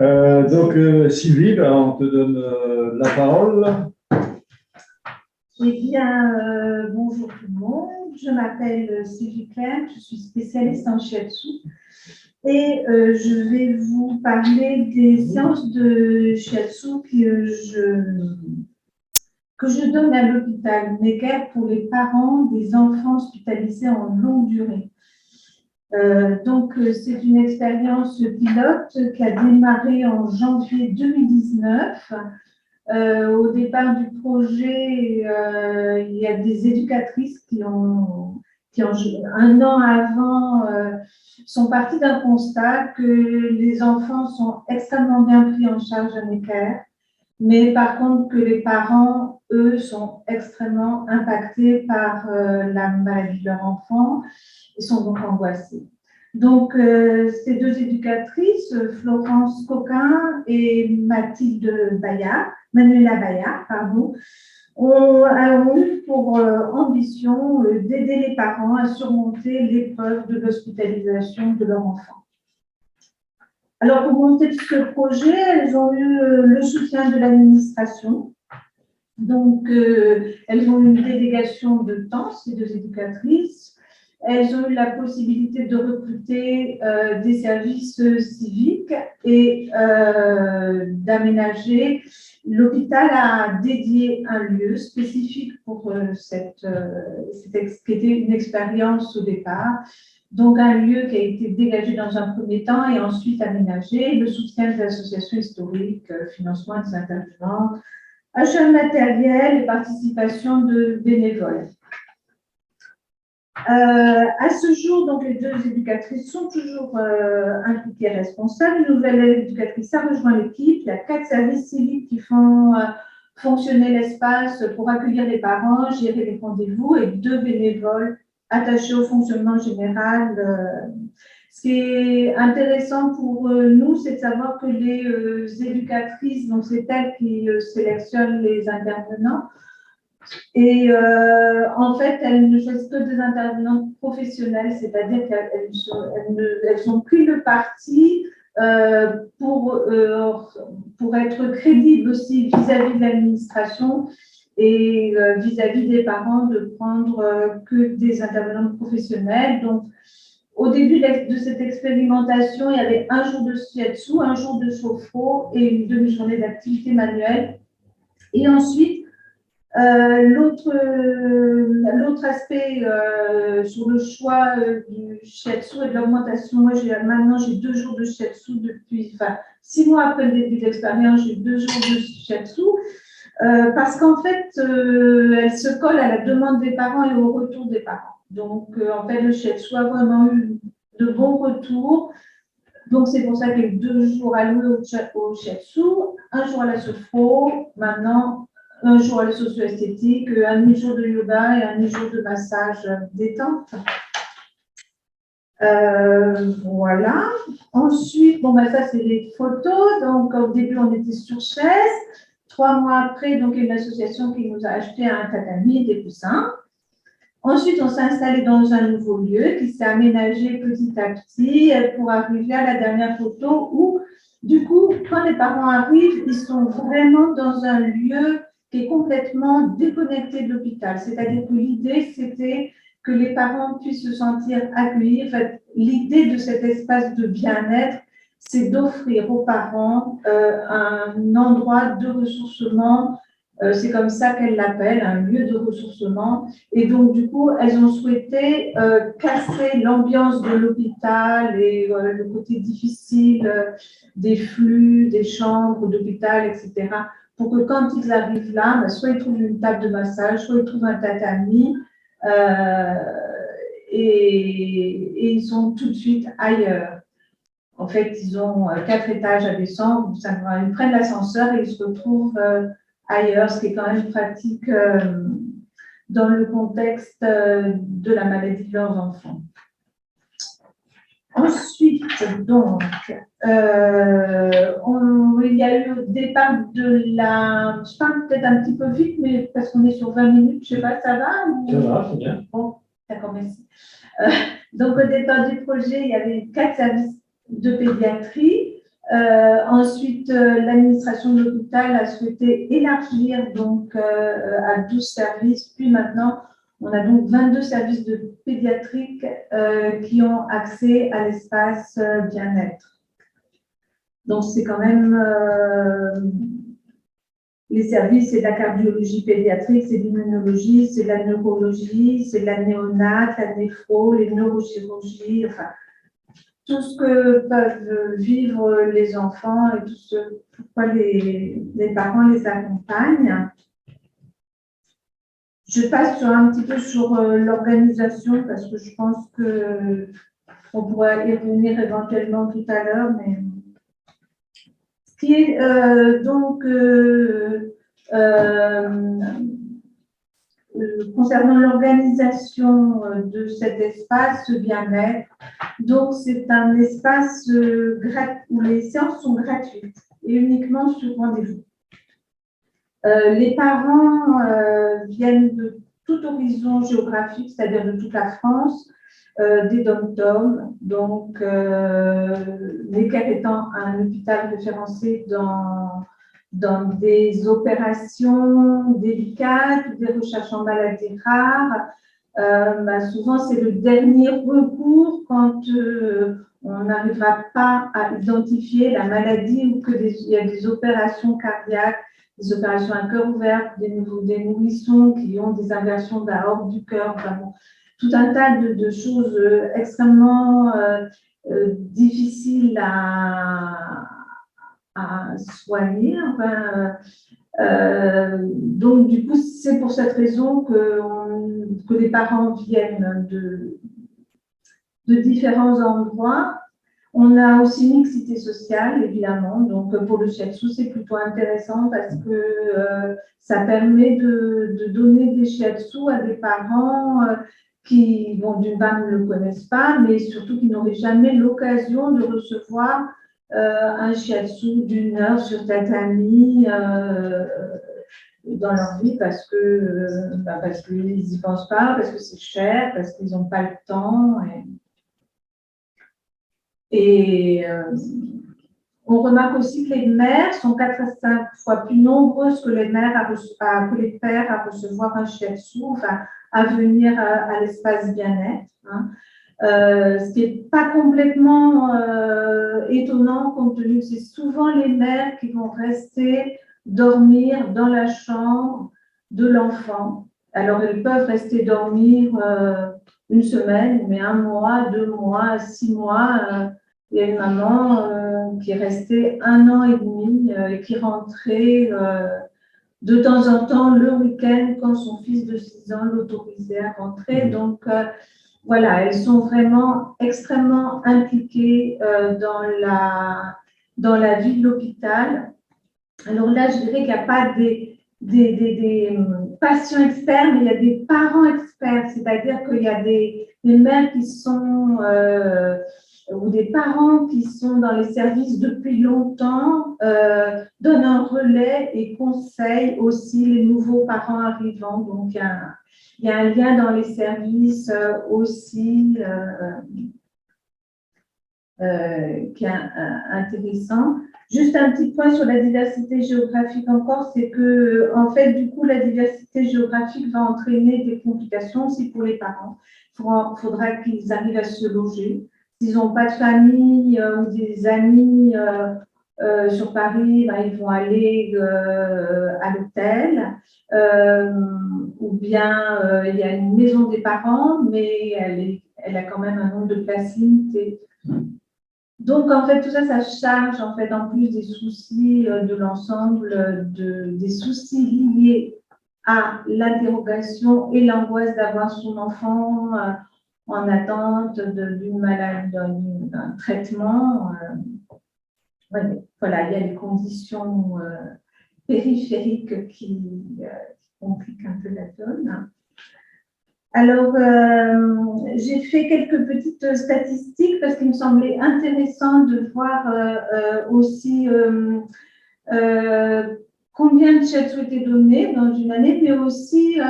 Sylvie, ben, on te donne la parole. Eh bien, bonjour tout le monde. Je m'appelle Sylvie Clerc, je suis spécialiste en shiatsu et je vais vous parler des séances de shiatsu que je donne à l'hôpital Necker pour les parents des enfants hospitalisés en longue durée. C'est une expérience pilote qui a démarré en janvier 2019. Au départ du projet, il y a des éducatrices qui un an avant, sont parties d'un constat que les enfants sont extrêmement bien pris en charge à Necker, mais par contre que les parents, eux, sont extrêmement impactés par la maladie de leur enfant et sont donc angoissés. Donc, ces deux éducatrices, Florence Coquin et Manuela Bayard, ont eu pour ambition d'aider les parents à surmonter l'épreuve de l'hospitalisation de leur enfant. Alors, pour monter ce projet, elles ont eu le soutien de l'administration. Donc, elles ont eu une délégation de temps, ces deux éducatrices. Elles ont eu la possibilité de recruter des services civiques et d'aménager. L'hôpital a dédié un lieu spécifique pour qui était une expérience au départ. Donc, un lieu qui a été dégagé dans un premier temps et ensuite aménagé, le soutien des associations historiques, financement des intervenants, achat de matériel et participation de bénévoles. À ce jour, donc, les deux éducatrices sont toujours impliquées et responsables. Une nouvelle éducatrice a rejoint l'équipe. Il y a 4 services civiques qui font fonctionner l'espace pour accueillir les parents, gérer les rendez-vous et 2 bénévoles attachés au fonctionnement général. Ce qui est intéressant pour nous, c'est de savoir que les éducatrices, donc c'est elles qui sélectionnent les intervenants. Et en fait, elles ne choisissent que des intervenants professionnels, c'est-à-dire qu'elles ont pris le parti pour être crédibles aussi vis-à-vis de l'administration et vis-à-vis des parents de prendre que des intervenants professionnels. Donc, au début de cette expérimentation, il y avait un jour de shiatsu, un jour de sophro et une demi-journée d'activité manuelle. Et ensuite, l'autre aspect sur le choix du shiatsu et de l'augmentation, moi maintenant j'ai 2 jours de shiatsu depuis, 6 mois après le début de l'expérience, j'ai 2 jours de shiatsu parce qu'en fait, elle se colle à la demande des parents et au retour des parents. Donc, en fait, le shiatsu a vraiment eu de bons retours. Donc, c'est pour ça qu'il y a 2 jours alloués au shiatsu, un jour à la sophro, maintenant un jour à la socio-esthétique, un demi-jour de yoga et un demi-jour de massage détente. Voilà. Ensuite, ça, c'est les photos. Donc, au début, on était sur chaise. 3 mois après, donc, il y a une association qui nous a acheté un tatami, des coussins. Ensuite, on s'est installé dans un nouveau lieu qui s'est aménagé petit à petit pour arriver à la dernière photo où, du coup, quand les parents arrivent, ils sont vraiment dans un lieu qui est complètement déconnecté de l'hôpital. C'est-à-dire que l'idée, c'était que les parents puissent se sentir accueillis. En fait, l'idée de cet espace de bien-être, c'est d'offrir aux parents un endroit de ressourcement. C'est comme ça qu'elles l'appellent, un lieu de ressourcement. Et donc, du coup, elles ont souhaité casser l'ambiance de l'hôpital et le côté difficile des flux, des chambres d'hôpital, etc. Pour que quand ils arrivent là, soit ils trouvent une table de massage, soit ils trouvent un tatami et ils sont tout de suite ailleurs. En fait, ils ont 4 étages à descendre, ils prennent l'ascenseur et ils se retrouvent ailleurs, ce qui est quand même pratique dans le contexte de la maladie de leurs enfants. Ensuite, donc, il y a eu au départ je parle peut-être un petit peu vite, mais parce qu'on est sur 20 minutes, je ne sais pas, ça va ou... Ça va, c'est bien. Bon, d'accord, merci. Donc, au départ du projet, il y avait 4 services de pédiatrie. Ensuite, l'administration de l'hôpital a souhaité élargir donc à 12 services. Puis maintenant, on a donc 22 services de pédiatrique qui ont accès à l'espace bien-être. Donc, c'est quand même les services, c'est de la cardiologie pédiatrique, c'est de l'immunologie, c'est de la neurologie, c'est de la néonate, la néphro, les neurochirurgies, enfin, tout ce que peuvent vivre les enfants et tout ce pourquoi les parents les accompagnent. Je passe un petit peu sur l'organisation parce que je pense qu'on pourra y revenir éventuellement tout à l'heure, mais ce qui est concernant l'organisation de cet espace bien-être, donc c'est un espace où les séances sont gratuites et uniquement sur rendez-vous. Les parents viennent de tout horizon géographique, c'est-à-dire de toute la France, des dom-toms, donc Necker étant un hôpital référencé dans des opérations délicates, des recherches en maladies rares. Souvent, c'est le dernier recours quand on n'arrivera pas à identifier la maladie ou qu'il y a des opérations cardiaques, des opérations à cœur ouvert, des nourrissons qui ont des inversions d'aorte du cœur, enfin bon, tout un tas de choses extrêmement difficiles à soigner. Enfin, donc, du coup, c'est pour cette raison que les parents viennent de différents endroits. On a aussi mixité sociale, évidemment. Donc, pour le shiatsu, c'est plutôt intéressant parce que ça permet de donner des shiatsu à des parents qui, bon, d'une part, ne le connaissent pas, mais surtout qui n'auraient jamais l'occasion de recevoir un shiatsu d'une heure sur tatami dans leur vie parce qu'ils n'y pensent pas, parce que c'est cher, parce qu'ils n'ont pas le temps. Et on remarque aussi que les mères sont 4 à 5 fois plus nombreuses que les pères à recevoir un shiatsu, enfin à venir à l'espace bien-être. Hein. Ce qui n'est pas complètement étonnant compte tenu que c'est souvent les mères qui vont rester dormir dans la chambre de l'enfant. Alors, elles peuvent rester dormir une semaine, mais 1 mois, 2 mois, 6 mois. Il y a une maman qui est restée 1 an et demi et qui rentrait de temps en temps le week-end quand son fils de 6 ans l'autorisait à rentrer. Donc, voilà, elles sont vraiment extrêmement impliquées dans la vie de l'hôpital. Alors là, je dirais qu'il n'y a pas des patients experts, mais il y a des parents experts, c'est-à-dire qu'il y a des mères qui sont, ou des parents qui sont dans les services depuis longtemps, donnent un relais et conseillent aussi les nouveaux parents arrivants. Donc, il y a un lien dans les services aussi qui est intéressant. Juste un petit point sur la diversité géographique encore, c'est que, en fait, du coup, la diversité géographique va entraîner des complications aussi pour les parents. Il faudra qu'ils arrivent à se loger. S'ils n'ont pas de famille ou des amis sur Paris, ben, ils vont aller à l'hôtel. Ou bien il y a une maison des parents, mais elle a quand même un nombre de places limitées. Donc, en fait, tout ça, ça charge, en fait, en plus des soucis de l'ensemble, des soucis liés à l'interrogation et l'angoisse d'avoir son enfant en attente d'une maladie, d'un traitement. Voilà, il y a les conditions périphériques qui compliquent un peu la donne. Alors, j'ai fait quelques petites statistiques parce qu'il me semblait intéressant de voir aussi combien de shiatsu étaient donnés dans une année, mais aussi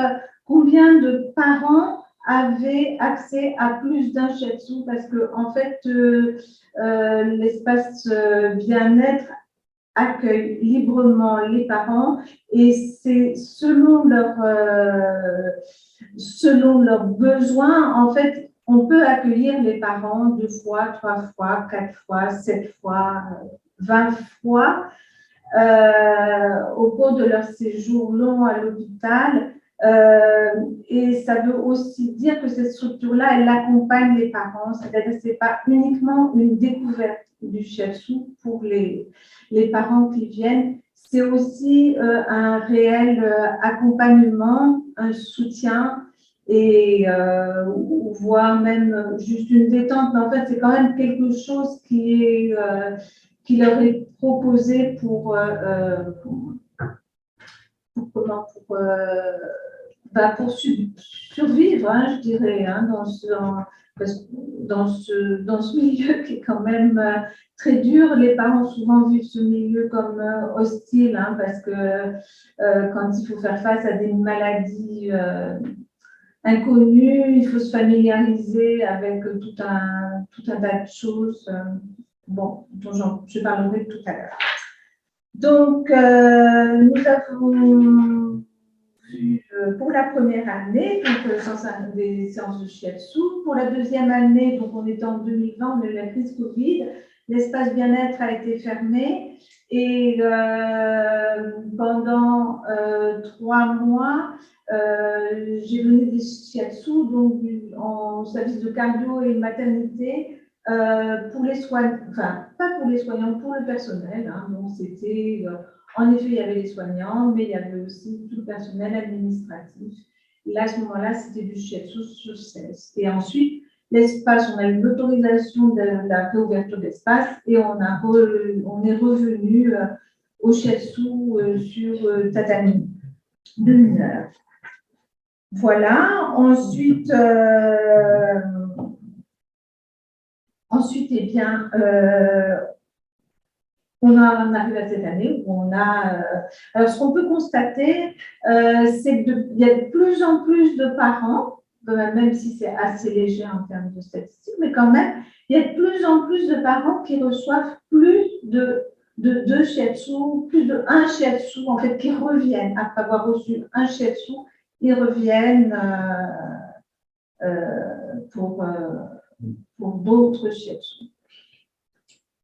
combien de parents avaient accès à plus d'un shiatsu parce que, en fait, l'espace bien-être accueille librement les parents et c'est selon leurs besoins, en fait, on peut accueillir les parents 2 fois, 3 fois, 4 fois, 7 fois, 20 fois au cours de leur séjour long à l'hôpital. Et ça veut aussi dire que cette structure-là, elle accompagne les parents, c'est-à-dire que ce n'est pas uniquement une découverte du shiatsu pour les parents qui viennent, c'est aussi un réel accompagnement, un soutien et voire même juste une détente. Mais en fait, c'est quand même quelque chose qui leur est proposé pour survivre, hein, je dirais, hein, dans ce milieu qui est quand même très dur. Les parents souvent vivent ce milieu comme hostile, hein, parce que quand il faut faire face à des maladies inconnues, il faut se familiariser avec tout un tas de choses, bon, dont je parlerai tout à l'heure. Donc, nous avons vu pour la première année, donc des séances de shiatsu. Pour la deuxième année, donc on était en 2020, on a eu la crise Covid, l'espace bien-être a été fermé et pendant 3 mois, j'ai donné des shiatsu donc en service de cardio et maternité pour les soignants, enfin pas pour les soignants, pour le personnel. Hein, donc c'était en effet, il y avait les soignants, mais il y avait aussi tout le personnel administratif. Et là, à ce moment-là, c'était du shiatsu sur 16. Et ensuite, l'espace, on a eu l'autorisation de la réouverture d'espace et on est revenu au shiatsu sur tatami de 1 heure. Voilà. Ensuite, eh bien, on arrive à cette année où on a… alors, ce qu'on peut constater, c'est qu'il y a de plus en plus de parents, même si c'est assez léger en termes de statistiques, mais quand même, il y a de plus en plus de parents qui reçoivent plus de 2 shiatsu, plus de 1 shiatsu, en fait, qui reviennent après avoir reçu 1 shiatsu, ils reviennent pour d'autres shiatsu.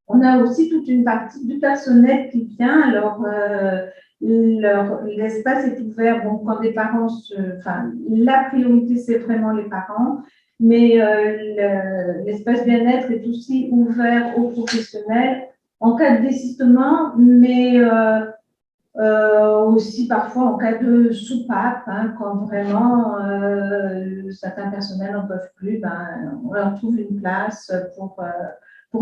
On a aussi toute une partie du personnel qui vient. Alors, l'espace est ouvert. Bon, quand les parents la priorité, c'est vraiment les parents. Mais l'espace bien-être est aussi ouvert aux professionnels en cas de désistement, mais aussi parfois en cas de soupape, hein, quand vraiment certains personnels n'en peuvent plus, ben, on leur trouve une place pour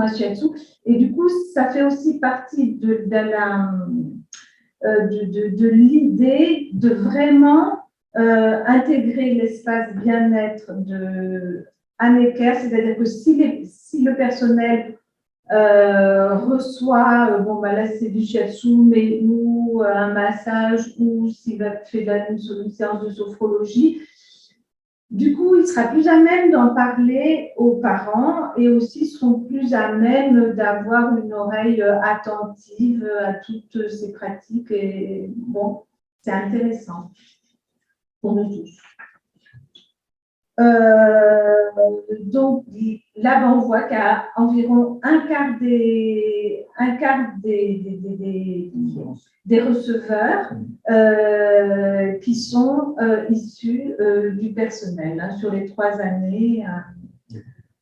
un shiatsu. Et du coup, ça fait aussi partie de l'idée de vraiment intégrer l'espace bien-être de Anne-Ecker, c'est-à-dire que si le personnel reçoit, bon, bah là c'est du shiatsu, mais ou un massage, ou s'il va faire une séance de sophrologie, du coup, il sera plus à même d'en parler aux parents et aussi seront plus à même d'avoir une oreille attentive à toutes ces pratiques. Et bon, c'est intéressant pour nous tous. Donc là, on voit qu'il y a environ un quart des receveurs qui sont issus du personnel, hein, sur les 3 années.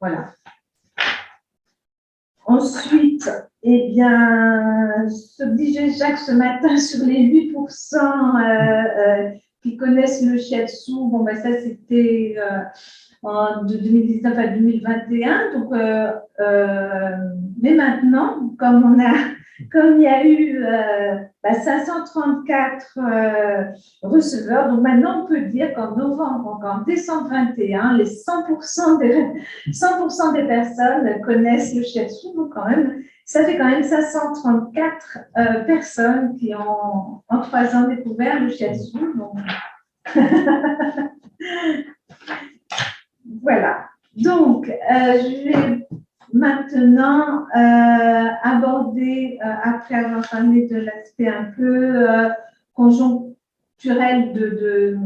Voilà. Ensuite, eh bien, ce que disait Jacques ce matin sur les 8% qui connaissent le shiatsu, bon, ben ça c'était de 2019 à 2021. Donc, mais maintenant, comme il y a eu 534 receveurs, donc maintenant on peut dire qu'en novembre, en décembre 21, les 100% des personnes connaissent le shiatsu. Donc quand même, ça fait quand même 534 personnes qui ont en 3 ans découvert le shiatsu. Donc… Voilà. Donc, je vais maintenant aborder, après avoir parlé de l'aspect un peu conjoncturel de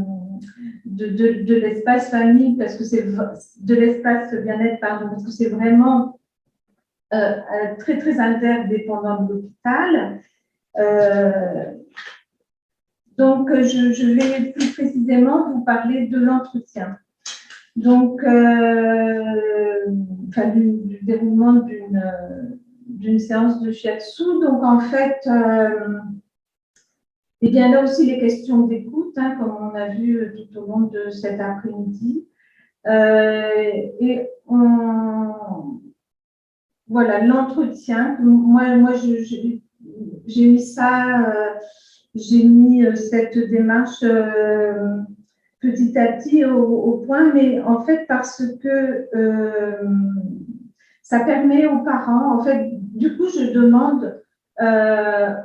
l'espace famille, parce que c'est de l'espace bien-être, pardon, parce que c'est vraiment très, très interdépendant de l'hôpital. Donc, je vais plus précisément vous parler de l'entretien. Donc, du déroulement d'une séance de shiatsu. Donc, en fait, eh bien, là aussi, les questions d'écoute, hein, comme on a vu tout au long de cet après-midi. Et voilà, l'entretien. Moi j'ai mis ça, j'ai mis cette démarche petit à petit au point, mais en fait, parce que ça permet aux parents, en fait, du coup, je demande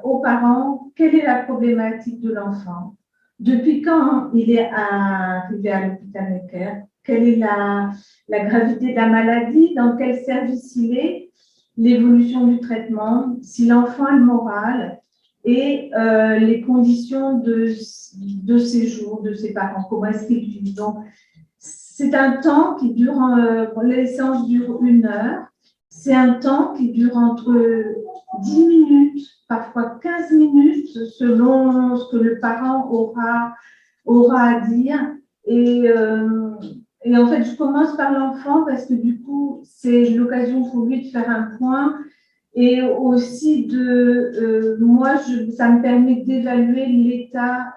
aux parents quelle est la problématique de l'enfant, depuis quand il est arrivé à l'hôpital Necker, quelle est la gravité de la maladie, dans quel service il est, l'évolution du traitement, si l'enfant a le moral et les conditions de séjour de ses parents, comment est-ce qu'ils vivent. Donc, c'est un temps qui dure, les séances durent 1 heure, c'est un temps qui dure entre 10 minutes, parfois 15 minutes, selon ce que le parent aura à dire. Et en fait, je commence par l'enfant parce que du coup, c'est l'occasion pour lui de faire un point et aussi moi, ça me permet d'évaluer l'état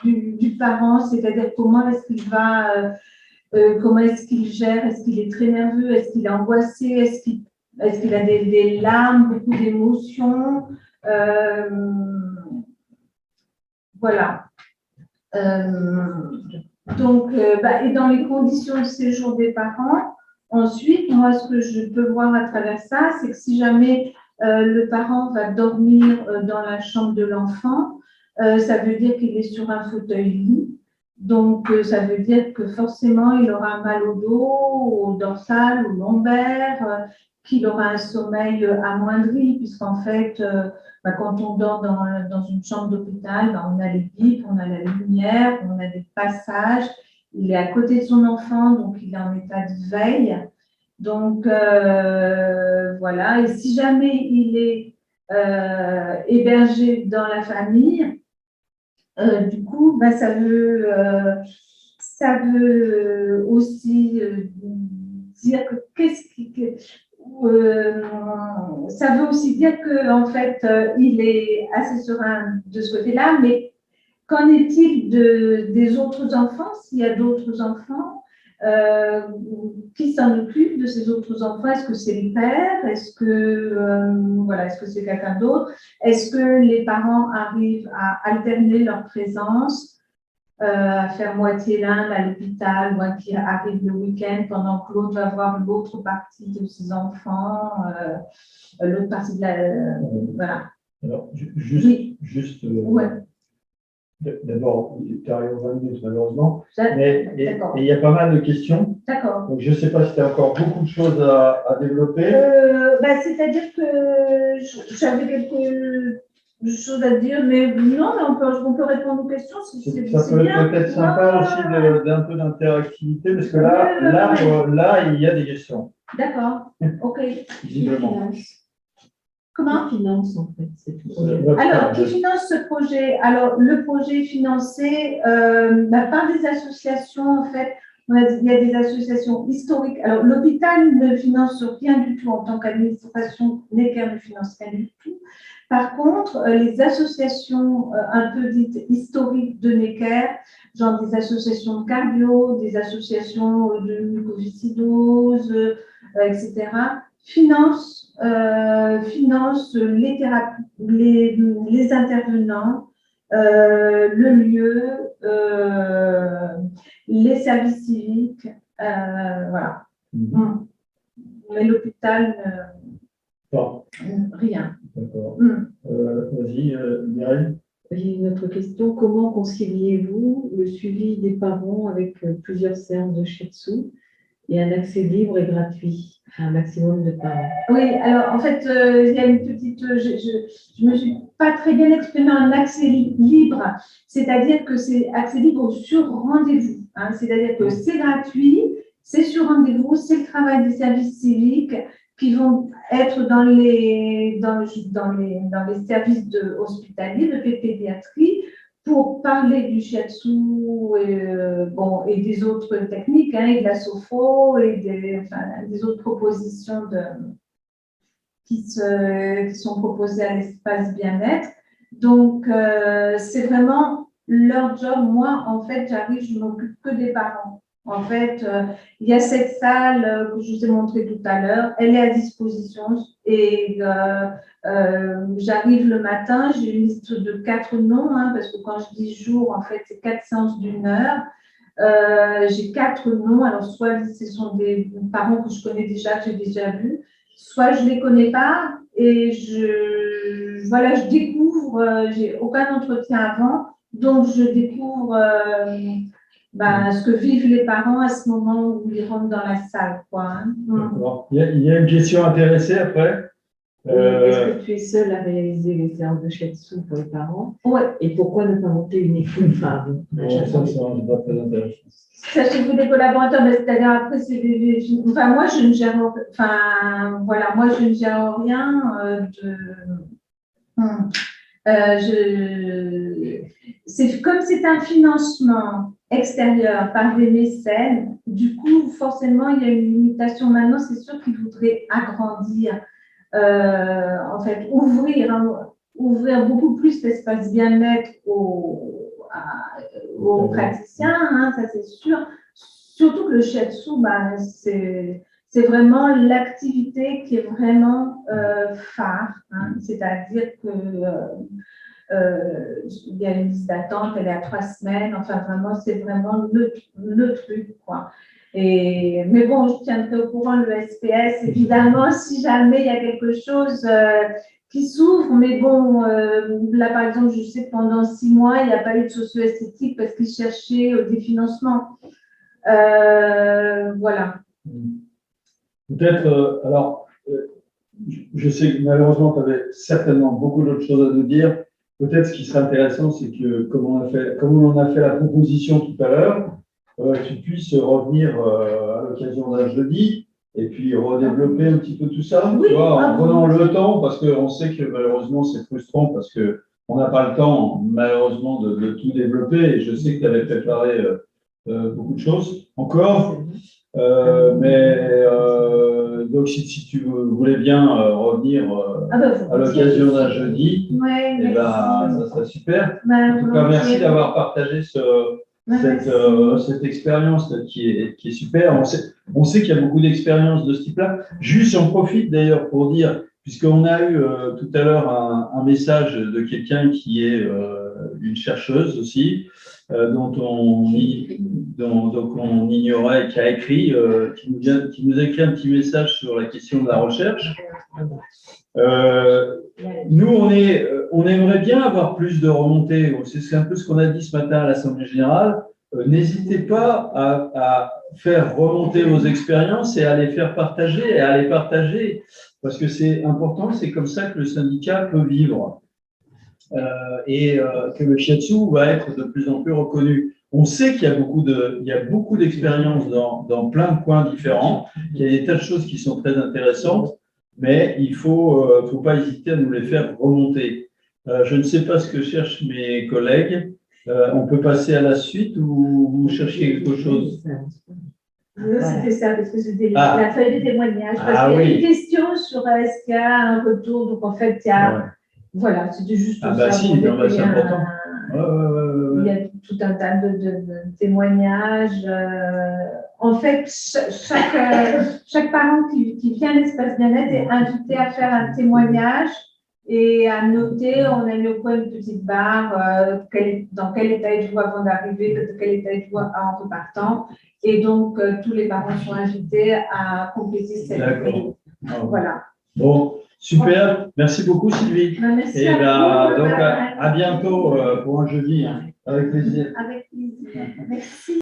du parent, c'est-à-dire comment est-ce qu'il va, comment est-ce qu'il gère, est-ce qu'il est très nerveux, est-ce qu'il est angoissé, est-ce qu'il a des larmes, beaucoup d'émotions. Voilà. Donc, et dans les conditions de séjour des parents, ensuite, moi, ce que je peux voir à travers ça, c'est que si jamais le parent va dormir dans la chambre de l'enfant, ça veut dire qu'il est sur un fauteuil-lit. Donc, ça veut dire que forcément, il aura mal au dos, au dorsal, au lombaire, qu'il aura un sommeil amoindri, puisqu'en fait, quand on dort dans une chambre d'hôpital, on a les bips, on a la lumière, on a des passages. Il est à côté de son enfant, donc il est en état de veille. Donc, voilà. Et si jamais il est hébergé dans la famille, du coup, ça veut aussi dire que ça veut aussi dire que en fait, il est assez serein de ce côté-là, mais qu'en est-il des autres enfants? S'il y a d'autres enfants, qui s'en occupe de ces autres enfants? Est-ce que c'est le père? Est-ce que c'est quelqu'un d'autre? Est-ce que les parents arrivent à alterner leur présence, à faire moitié l'un à l'hôpital, ou qui arrive le week-end pendant que l'autre va voir l'autre partie de ses enfants, l'autre partie de la… voilà. Alors, Oui. Ouais. D'abord, tu arrives aux 20 minutes, malheureusement. Mais D'accord. il y a pas mal de questions. D'accord. Donc, je ne sais pas si tu as encore beaucoup de choses à développer. C'est-à-dire que j'avais quelques choses à dire, mais non, mais on peut répondre aux questions. Ça peut être peut-être sympa aussi d'un peu d'interactivité, parce que là, il y a des questions. D'accord. OK. Visiblement. Comment? Qui finance, en fait, c'est tout. Alors, qui finance ce projet? Alors, le projet est financé par des associations, en fait. Il y a des associations historiques. Alors, l'hôpital ne finance rien du tout en tant qu'administration, Necker ne finance rien du tout. Par contre, les associations un peu dites historiques de Necker, genre des associations de cardio, des associations de mucoviscidose, etc., finance les thérapies, les intervenants, le lieu, les services civiques, voilà. Mais l'hôpital, rien. D'accord. Vas-y, Mireille. J'ai une autre question. Comment conciliez-vous le suivi des parents avec plusieurs séances de shiatsu et un accès libre et gratuit à un maximum de parents? Oui, alors en fait, il y a une petite. Je me suis pas très bien exprimée en accès libre, c'est-à-dire que c'est accès libre sur rendez-vous. Hein, c'est-à-dire que c'est gratuit, c'est sur rendez-vous, c'est le travail des services civiques qui vont être dans les services hospitaliers de pédiatrie pour parler du shiatsu et des autres techniques, hein, et de la sopho et des autres propositions qui sont proposées à l'espace bien-être. Donc, c'est vraiment leur job. Moi, en fait, j'arrive, je ne m'occupe que des parents. En fait, il y a cette salle que je vous ai montrée tout à l'heure, elle est à disposition et j'arrive le matin, j'ai une liste de 4 noms, hein, parce que quand je dis jour, en fait, c'est 4 séances d'1 heure. J'ai 4 noms, alors soit ce sont des parents que je connais déjà, que j'ai déjà vus, soit je ne les connais pas et je découvre, j'ai aucun entretien avant, donc je découvre ce que vivent les parents à ce moment où ils rentrent dans la salle, quoi, hein. D'accord. Il y a une question intéressée après. Est-ce que tu es seule à réaliser les séances de shiatsu pour les parents? Ouais. Et pourquoi ne pas monter une équipe femme? Ça, c'est pas très intéressant. Sachez que vous, des collaborateurs, mais c'est-à-dire après, enfin, moi, je ne gère, moi, je ne gère rien comme c'est un financement extérieur par des mécènes, du coup, forcément, il y a une limitation. Maintenant, c'est sûr qu'ils voudraient agrandir, en fait, ouvrir beaucoup plus l'espace bien-être aux praticiens, hein, ça c'est sûr. Surtout que le shiatsu, c'est vraiment l'activité qui est vraiment phare, hein. C'est-à-dire que il y a une liste d'attente, elle est à 3 semaines, enfin vraiment, c'est vraiment le truc, quoi. Mais bon, je tiendrai au courant le SPS, évidemment, si jamais il y a quelque chose qui s'ouvre, mais bon, là par exemple, je sais que pendant 6 mois, il n'y a pas eu de socio-esthétique parce qu'ils cherchaient des financements. Voilà. Peut-être, je sais que malheureusement, tu avais certainement beaucoup d'autres choses à nous dire. Peut-être ce qui serait intéressant, c'est que, comme on a fait la proposition tout à l'heure, tu puisses revenir à l'occasion d'un jeudi et puis redévelopper un petit peu tout ça, oui, tu vois, en prenant le temps, parce qu'on sait que malheureusement, c'est frustrant parce qu'on n'a pas le temps, malheureusement, de tout développer. Et je sais que tu avais préparé beaucoup de choses encore. Donc, si tu voulais bien revenir à l'occasion d'un jeudi, ouais, ça serait super. En tout cas, merci d'avoir partagé cette expérience qui est super. On sait qu'il y a beaucoup d'expériences de ce type-là. Juste, j'en profite d'ailleurs pour dire, puisqu'on a eu tout à l'heure un message de quelqu'un qui est une chercheuse aussi, dont on ignorait, qui a écrit, qui nous a écrit un petit message sur la question de la recherche. Nous, on aimerait bien avoir plus de remontées. C'est un peu ce qu'on a dit ce matin à l'Assemblée générale. N'hésitez pas à faire remonter vos expériences et à les faire partager et à les partager parce que c'est important. C'est comme ça que le syndicat peut vivre. Que le shiatsu va être de plus en plus reconnu. On sait qu'il y a beaucoup d'expériences dans plein de coins différents, qu'il y a des tas de choses qui sont très intéressantes, mais il faut pas hésiter à nous les faire remonter. Je ne sais pas ce que cherchent mes collègues. On peut passer à la suite ou vous cherchez quelque chose? C'était ça, parce que c'était la feuille de témoignage. Parce qu'il y a une question sur est-ce qu'il y a un retour. Donc, en fait, il y a… Voilà, c'était juste ça. C'est important. Il y a tout un tas de témoignages. En fait, chaque parent qui vient à l'espace bien-être est invité à faire un témoignage et à noter. On a mis au coin une petite barre dans quel état êtes-vous avant d'arriver, de quel état êtes-vous en repartant. Et donc, tous les parents sont invités à compléter cette vidéo. D'accord. Voilà. Bon. Super, merci beaucoup Sylvie. Merci Et à vous. donc à bientôt pour un jeudi, hein. Avec plaisir. Avec plaisir. Merci.